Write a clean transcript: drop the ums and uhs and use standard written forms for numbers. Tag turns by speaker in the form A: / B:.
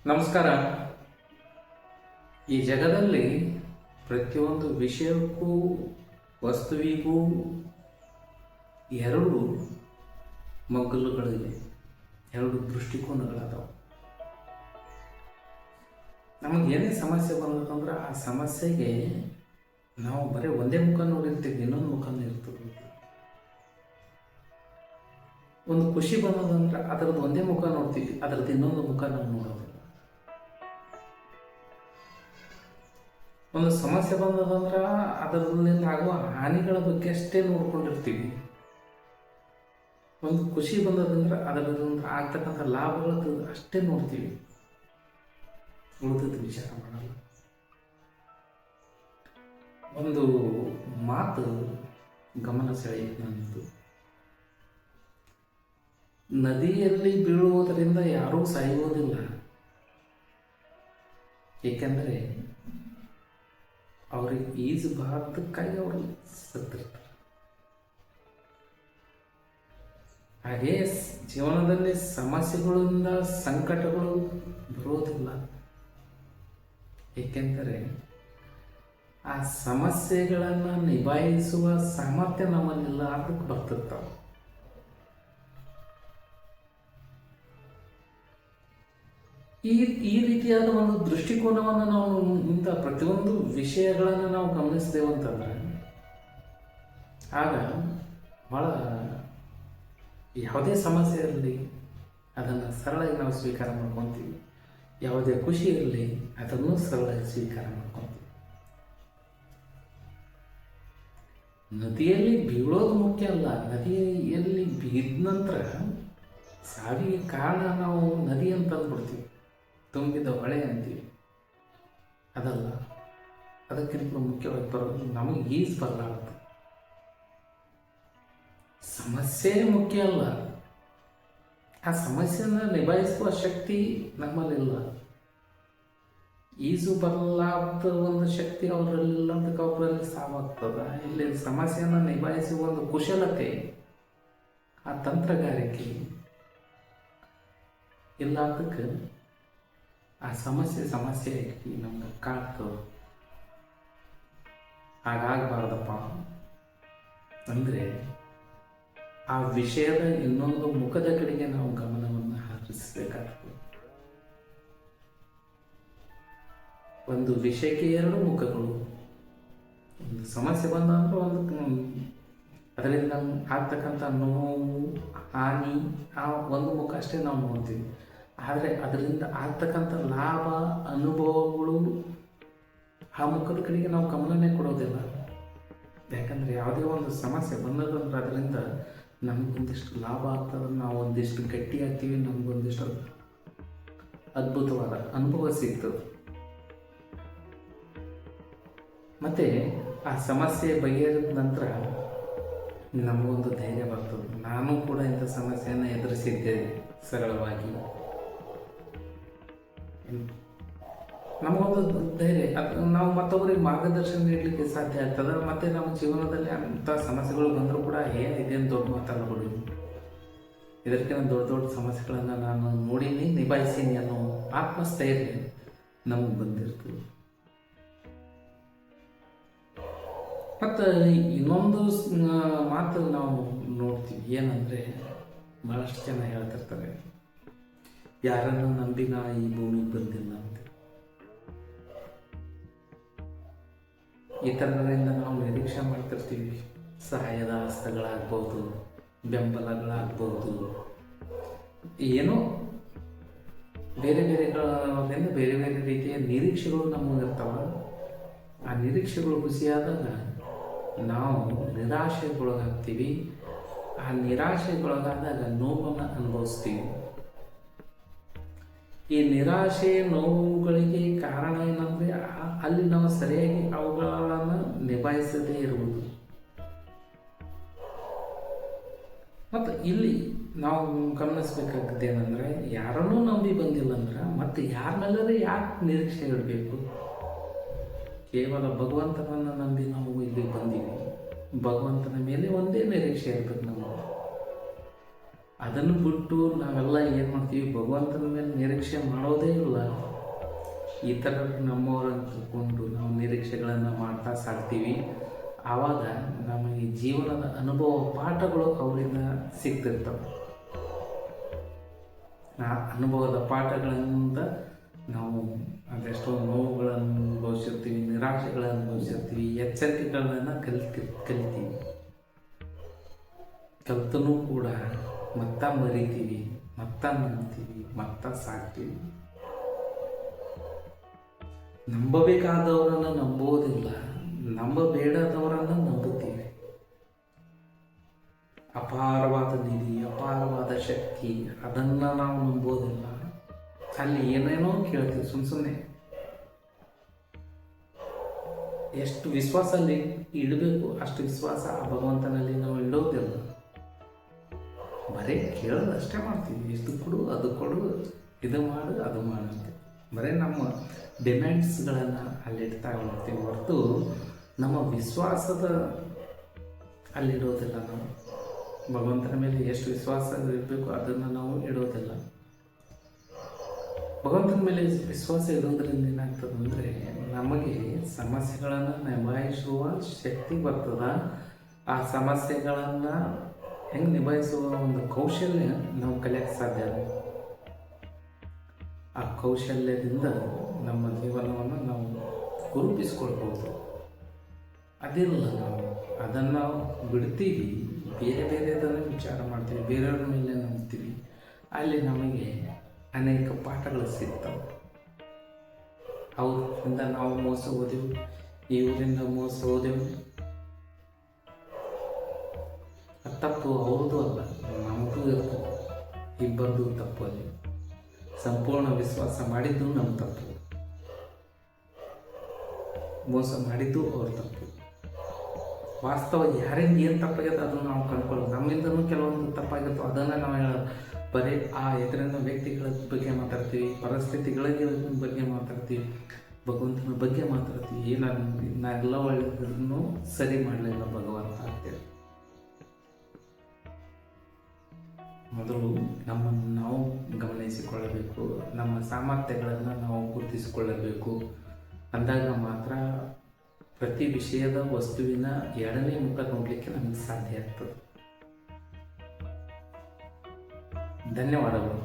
A: ನಮಸ್ಕಾರ. ಈ ಜಗದಲ್ಲಿ ಪ್ರತಿಯೊಂದು ವಿಷಯಕ್ಕೂ ವಸ್ತುವಿಗೂ ಎರಡು ಮಗ್ಗಲುಗಳಿವೆ, ಎರಡು ದೃಷ್ಟಿಕೋನಗಳದಾವೆ. ನಮಗೆ ಏನೇ ಸಮಸ್ಯೆ ಬಂದದಂದ್ರೆ ಆ ಸಮಸ್ಯೆಗೆ ನಾವು ಬರೀ ಒಂದೇ ಮುಖ ನೋಡಿರ್ತೀವಿ, ಇನ್ನೊಂದು ಮುಖನೂ ಇರ್ತದೆ. ಒಂದು ಖುಷಿ ಬಂದದಂದ್ರೆ ಅದರದ್ದು ಒಂದೇ ಮುಖ ನೋಡ್ತೀವಿ, ಅದರದ್ದು ಇನ್ನೊಂದು ಮುಖ ನಾವು ನೋಡೋದಿಲ್ಲ. ಒಂದು ಸಮಸ್ಯೆ ಬಂದದಂದ್ರೆ ಅದರಿಂದ ಆಗುವ ಹಾನಿಗಳ ಬಗ್ಗೆ ಅಷ್ಟೇ ನೋಡ್ಕೊಂಡಿರ್ತೀವಿ. ಒಂದು ಖುಷಿ ಬಂದದಂದ್ರೆ ಅದರಿಂದ ಆಗ್ತಕ್ಕಂಥ ಲಾಭಗಳದ್ದು ಅಷ್ಟೇ ನೋಡ್ತೀವಿ, ಉಳಿದದ್ದು ವಿಚಾರ ಮಾಡಲ್ಲ. ಒಂದು ಮಾತು ಗಮನ ಸೆಳೆಯಿತು ನನ್ನದು. ನದಿಯಲ್ಲಿ ಬೀಳುವುದರಿಂದ ಯಾರೂ ಸಾಯುವುದಿಲ್ಲ, ಏಕೆಂದರೆ ಅವ್ರಿಗೆ ಈಜಬಾರ್ದಕ್ಕಾಗಿ ಅವರು ಸತ್ತಿರ್ತಾರೆ. ಹಾಗೆ ಜೀವನದಲ್ಲಿ ಸಮಸ್ಯೆಗಳಿಂದ ಸಂಕಟಗಳು ಬರೋದಿಲ್ಲ, ಏಕೆಂದರೆ ಆ ಸಮಸ್ಯೆಗಳನ್ನು ನಿಭಾಯಿಸುವ ಸಾಮರ್ಥ್ಯ ನಮ್ಮಲ್ಲಿಲ್ಲ, ಅದಕ್ಕೆ ಬರ್ತಿರ್ತಾವೆ. ಈ ರೀತಿಯಾದ ಒಂದು ದೃಷ್ಟಿಕೋನವನ್ನು ನಾವು ಇಂಥ ಪ್ರತಿಯೊಂದು ವಿಷಯಗಳನ್ನು ನಾವು ಗಮನಿಸಿದೆವಂತಂದ್ರೆ ಆಗ ಭಾಳ ಯಾವುದೇ ಸಮಸ್ಯೆ ಇರಲಿ ಅದನ್ನು ಸರಳಾಗಿ ನಾವು ಸ್ವೀಕಾರ ಮಾಡ್ಕೊತೀವಿ, ಯಾವುದೇ ಖುಷಿ ಇರಲಿ ಅದನ್ನು ಸರಳಾಗಿ ಸ್ವೀಕಾರ ಮಾಡ್ಕೊತೀವಿ. ನದಿಯಲ್ಲಿ ಬೀಳೋದು ಮುಖ್ಯ ಅಲ್ಲ, ನದಿಯಲ್ಲಿ ಬೀದ ನಂತರ ಸಾವಿಗೆ ಕಾರಣ ನಾವು ನದಿ ಅಂತ ಅಂದ್ಬಿಡ್ತೀವಿ, ತುಂಬಿದ ಹೊಳೆ ಅಂತೀವಿ. ಅದಲ್ಲ, ಅದಕ್ಕಿಂತ ಮುಖ್ಯವಾಗಿ ಬರೋದು ನಮಗೆ ಈಜು ಬರಲಾರ್ದು. ಸಮಸ್ಯೆ ಮುಖ್ಯ ಅಲ್ಲ, ಆ ಸಮಸ್ಯೆಯನ್ನು ನಿಭಾಯಿಸುವ ಶಕ್ತಿ ನಮ್ಮಲ್ಲಿಲ್ಲ. ಈಜು ಬರಲಾರ್ದ ಒಂದು ಶಕ್ತಿ ಅವರಲ್ಲಿಲ್ಲ, ಅದಕ್ಕೆ ಅವರಲ್ಲಿ ಸಾವಾಗ್ತದ. ಇಲ್ಲಿ ಸಮಸ್ಯೆಯನ್ನು ನಿಭಾಯಿಸುವ ಒಂದು ಕುಶಲತೆ, ಆ ತಂತ್ರಗಾರಿಕೆ ಇಲ್ಲ, ಅದಕ್ಕೆ ಆ ಸಮಸ್ಯೆ ನಮ್ಗೆ ಕಾಡ್ತದೆ. ಹಾಗಾಗಬಾರ್ದಪ್ಪ ಅಂದರೆ ಆ ವಿಷಯದ ಇನ್ನೊಂದು ಮುಖದ ಕಡೆಗೆ ನಾವು ಗಮನವನ್ನು ಹರಿಸಬೇಕಾಗ್ತದೆ. ಒಂದು ವಿಷಯಕ್ಕೆ ಎರಡು ಮುಖಗಳು. ಒಂದು ಸಮಸ್ಯೆ ಬಂದ ಅಂದ್ರೆ ಅದರಿಂದ ಆಗ್ತಕ್ಕಂಥ ನೋವು, ಹಾನಿ, ಆ ಒಂದು ಮುಖ ಅಷ್ಟೇ ನಾವು ನೋಡ್ತೀವಿ. ಆದರೆ ಅದರಿಂದ ಆಗ್ತಕ್ಕಂಥ ಲಾಭ, ಅನುಭವಗಳು ಆ ಮುಖದ ಕಡೆಗೆ ನಾವು ಗಮನನೇ ಕೊಡೋದಿಲ್ಲ. ಯಾಕಂದರೆ ಯಾವುದೇ ಒಂದು ಸಮಸ್ಯೆ ಬಂದದಂದ್ರೆ ಅದರಿಂದ ನಮಗೊಂದಿಷ್ಟು ಲಾಭ ಆಗ್ತದೆ, ನಾವು ಒಂದಿಷ್ಟು ಗಟ್ಟಿ ಆಗ್ತೀವಿ, ನಮಗೊಂದಿಷ್ಟು ಅದ್ಭುತವಾದ ಅನುಭವ ಸಿಗ್ತದೆ. ಮತ್ತು ಆ ಸಮಸ್ಯೆ ಬಗೆಹರಿದ ನಂತರ ನಮಗೊಂದು ಧೈರ್ಯ ಬರ್ತದೆ. ನಾನು ಕೂಡ ಇಂಥ ಸಮಸ್ಯೆಯನ್ನು ಎದುರಿಸಿದ್ದೇನೆ ಸರಳವಾಗಿ. ನಮಗೊಂದು ಧೈರ್ಯ, ನಾವು ಮತ್ತೊಬ್ಬರಿಗೆ ಮಾರ್ಗದರ್ಶನ ನೀಡಲಿಕ್ಕೆ ಸಾಧ್ಯ ಆಗ್ತದೆ. ಮತ್ತು ನಮ್ಮ ಜೀವನದಲ್ಲಿ ಅಂಥ ಸಮಸ್ಯೆಗಳು ಬಂದರೂ ಕೂಡ ಇದೇನು ದೊಡ್ಡ ಮಾತಾಡ್ಬಿಡಿ, ಇದಕ್ಕಿಂತ ದೊಡ್ಡ ದೊಡ್ಡ ಸಮಸ್ಯೆಗಳನ್ನು ನಾನು ನೋಡೀನಿ, ನಿಭಾಯಿಸೀನಿ ಅನ್ನೋ ಆತ್ಮಸ್ಥೈರ್ಯ ನಮಗೆ ಬಂದಿರ್ತದೆ. ಮತ್ತು ಇನ್ನೊಂದು ಮಾತು ನಾವು ನೋಡ್ತೀವಿ, ಏನಂದರೆ ಭಾಳಷ್ಟು ಜನ ಹೇಳ್ತಿರ್ತಾರೆ, ಯಾರನ್ನು ನಂಬಿ ನಾ ಈ ಭೂಮಿಗೆ ಬಂದಿಲ್ಲ ಅಂತ. ಇತರರಿಂದ ನಾವು ನಿರೀಕ್ಷೆ ಮಾಡ್ತಿರ್ತೀವಿ, ಸಹಾಯದ ಹಸ್ತಗಳಾಗ್ಬೋದು, ಬೆಂಬಲಗಳಾಗ್ಬೋದು, ಏನೋ ಬೇರೆ ಬೇರೆ ರೀತಿಯ ನಿರೀಕ್ಷೆಗಳು ನಮಗಿರ್ತಾವೆ. ಆ ನಿರೀಕ್ಷೆಗಳು ಖುಷಿಯಾದಾಗ ನಾವು ನಿರಾಶೆಗೊಳಗಾಗ್ತೀವಿ. ಆ ನಿರಾಶೆಗೊಳಗಾದಾಗ ನೋವನ್ನು ಅನುಭವಿಸ್ತೀವಿ. ಈ ನಿರಾಶೆ ನೋವುಗಳಿಗೆ ಕಾರಣ ಏನಂದರೆ ಅಲ್ಲಿ ನಾವು ಸರಿಯಾಗಿ ಅವುಗಳನ್ನು ನಿಭಾಯಿಸದೇ ಇರುವುದು. ಮತ್ತು ಇಲ್ಲಿ ನಾವು ಗಮನಿಸಬೇಕಾಗಿದ್ದೇನೆಂದರೆ, ಯಾರನ್ನೂ ನಂಬಿ ಬಂದಿಲ್ಲ ಅಂದ್ರೆ ಮತ್ತೆ ಯಾರ ಮೇಲಾದ್ರೆ ಯಾಕೆ ನಿರೀಕ್ಷೆ ಇಡಬೇಕು? ಕೇವಲ ಭಗವಂತನನ್ನು ನಂಬಿ ನಾವು ಇಲ್ಲಿ ಬಂದೀವಿ. ಭಗವಂತನ ಮೇಲೆ ಒಂದೇ ನಿರೀಕ್ಷೆ ಇರಬೇಕು. ನಾವು ಅದನ್ನು ಬಿಟ್ಟು ನಾವೆಲ್ಲ ಏನು ಮಾಡ್ತೀವಿ, ಭಗವಂತನ ಮೇಲೆ ನಿರೀಕ್ಷೆ ಮಾಡೋದೇ ಇಲ್ಲ. ಈ ಥರ ನಮ್ಮವರನ್ನು ತಿಳ್ಕೊಂಡು ನಾವು ನಿರೀಕ್ಷೆಗಳನ್ನು ಮಾಡ್ತಾ ಸಾಕ್ತೀವಿ. ಆವಾಗ ನಮಗೆ ಜೀವನದ ಅನುಭವ ಪಾಠಗಳು ಅವರಿಂದ ಸಿಗ್ತಿರ್ತವೆ. ಆ ಅನುಭವದ ಪಾಠಗಳಿಂದ ನಾವು ಅದೆಷ್ಟೋ ನೋವುಗಳನ್ನು ಅನುಭವಿಸಿರ್ತೀವಿ, ನಿರಾಶೆಗಳನ್ನು ಅನುಭವಿಸಿರ್ತೀವಿ, ಎಚ್ಚರಿಕೆಗಳನ್ನು ಕಲಿತೀವಿ. ಕಲ್ತನೂ ಕೂಡ ಮತ್ತ ಮರಿತೀವಿ, ಮತ್ತ ನಂಬ್ತೀವಿ, ಮತ್ತ ಸಾಕ್ತೀವಿ. ನಂಬಬೇಕಾದವರನ್ನು ನಂಬೋದಿಲ್ಲ, ನಂಬಬೇಡದವರನ್ನು ನಂಬುತ್ತೀವಿ. ಅಪಾರವಾದ ನಿಧಿ, ಅಪಾರವಾದ ಶಕ್ತಿ, ಅದನ್ನು ನಾವು ನಂಬೋದಿಲ್ಲ. ಅಲ್ಲಿ ಏನೇನೋ ಕೇಳ್ತೀವಿ ಸುಮ್ಮನೆ. ಎಷ್ಟು ವಿಶ್ವಾಸ ಅಲ್ಲಿ ಇಡಬೇಕು ಅಷ್ಟು ವಿಶ್ವಾಸ ಆ ಭಗವಂತನಲ್ಲಿ ನಾವು ಇಡೋದಿಲ್ಲ. ಬರೀ ಕೇಳೋದು ಅಷ್ಟೇ ಮಾಡ್ತೀವಿ. ಇಷ್ಟು ಕೊಡು, ಅದು ಕೊಡು, ಇದು ಮಾಡು, ಅದು ಮಾಡು. ಬರೀ ನಮ್ಮ ಡಿಮ್ಯಾಂಡ್ಸ್ಗಳನ್ನು ಅಲ್ಲಿಡ್ತಾ ಹೋಗ್ತೀವಿ ಹೊರತು ನಮ್ಮ ವಿಶ್ವಾಸದ ಅಲ್ಲಿಡೋದಿಲ್ಲ. ನಾವು ಭಗವಂತನ ಮೇಲೆ ಎಷ್ಟು ವಿಶ್ವಾಸ ಇರಬೇಕು ಅದನ್ನು ನಾವು ಇಡೋದಿಲ್ಲ. ಭಗವಂತನ ಮೇಲೆ ವಿಶ್ವಾಸ ಇಡೋದ್ರಿಂದ ಏನಾಗ್ತದೆ ಅಂದರೆ, ನಮಗೆ ಸಮಸ್ಯೆಗಳನ್ನು ನಿಭಾಯಿಸುವ ಶಕ್ತಿ ಬರ್ತದ. ಆ ಸಮಸ್ಯೆಗಳನ್ನು ಹೆಂಗೆ ನಿಭಾಯಿಸುವ ಒಂದು ಕೌಶಲ್ಯ ನಾವು ಕಲಿಯೋಕ್ಕೆ ಸಾಧ್ಯ. ಆ ಕೌಶಲ್ಯದಿಂದ ನಮ್ಮ ಜೀವನವನ್ನು ನಾವು ರೂಪಿಸ್ಕೊಳ್ಬೋದು. ಅದಿಲ್ಲ, ನಾವು ಅದನ್ನು ಬಿಡ್ತೀವಿ, ಬೇರೆದನ್ನು ವಿಚಾರ ಮಾಡ್ತೀವಿ, ಬೇರೆಯವ್ರ ಮೇಲೆ ನಂಬ್ತೀವಿ. ಅಲ್ಲಿ ನಮಗೆ ಅನೇಕ ಪಾಠಗಳು ಸಿಗ್ತವೆ. ಅವರಿಂದ ನಾವು ಮೋಸ ಹೋದೆವು, ಇವರಿಂದ ಮೋಸ ಹೋದೆವು. ತಪ್ಪು ಅವ್ರದ್ದು ಅಲ್ಲ, ನಮಗೂ ಇರ್ತದೆ. ಇಬ್ಬರದು ತಪ್ಪು. ಅಲ್ಲಿ ಸಂಪೂರ್ಣ ವಿಶ್ವಾಸ ಮಾಡಿದ್ದು ನಮ್ಮ ತಪ್ಪು, ಮೋಸ ಮಾಡಿದ್ದು ಅವ್ರ ತಪ್ಪು. ವಾಸ್ತವ ಯಾರಿಂದ ಏನು ತಪ್ಪಾಗ್ಯದ ಅದನ್ನು ನಾವು ಕಂಡುಕೊಳ್ಳೋದು. ನಮ್ಮಿಂದನೂ ಕೆಲವೊಂದು ತಪ್ಪಾಗಿತ್ತು, ಅದನ್ನು ನಾವು ಹೇಳೋದು. ಬರೀ ಆ ಇದರಿಂದ ವ್ಯಕ್ತಿಗಳ ಬಗ್ಗೆ ಮಾತಾಡ್ತೀವಿ, ಪರಿಸ್ಥಿತಿಗಳ ಬಗ್ಗೆ ಮಾತಾಡ್ತೀವಿ, ಭಗವಂತನ ಬಗ್ಗೆ ಮಾತಾಡ್ತೀವಿ. ನಾನೆಲ್ಲ ಒಳ್ಳೆಯದನ್ನು ಸರಿ ಮಾಡಲಿಲ್ಲ ಭಗವಂತ ಅಂತೇಳಿ. ಮೊದಲು ನಮ್ಮನ್ನು ನಾವು ಗಮನಿಸಿಕೊಳ್ಳಬೇಕು, ನಮ್ಮ ಸಾಮರ್ಥ್ಯಗಳನ್ನು ನಾವು ಗುರುತಿಸಿಕೊಳ್ಳಬೇಕು. ಅಂದಾಗ ಮಾತ್ರ ಪ್ರತಿ ವಿಷಯದ ವಸ್ತುವಿನ ಎರಡನೇ ಮುಖ ನೋಡಲಿಕ್ಕೆ ನಮಗೆ ಸಾಧ್ಯ ಆಗ್ತದೆ. ಧನ್ಯವಾದಗಳು.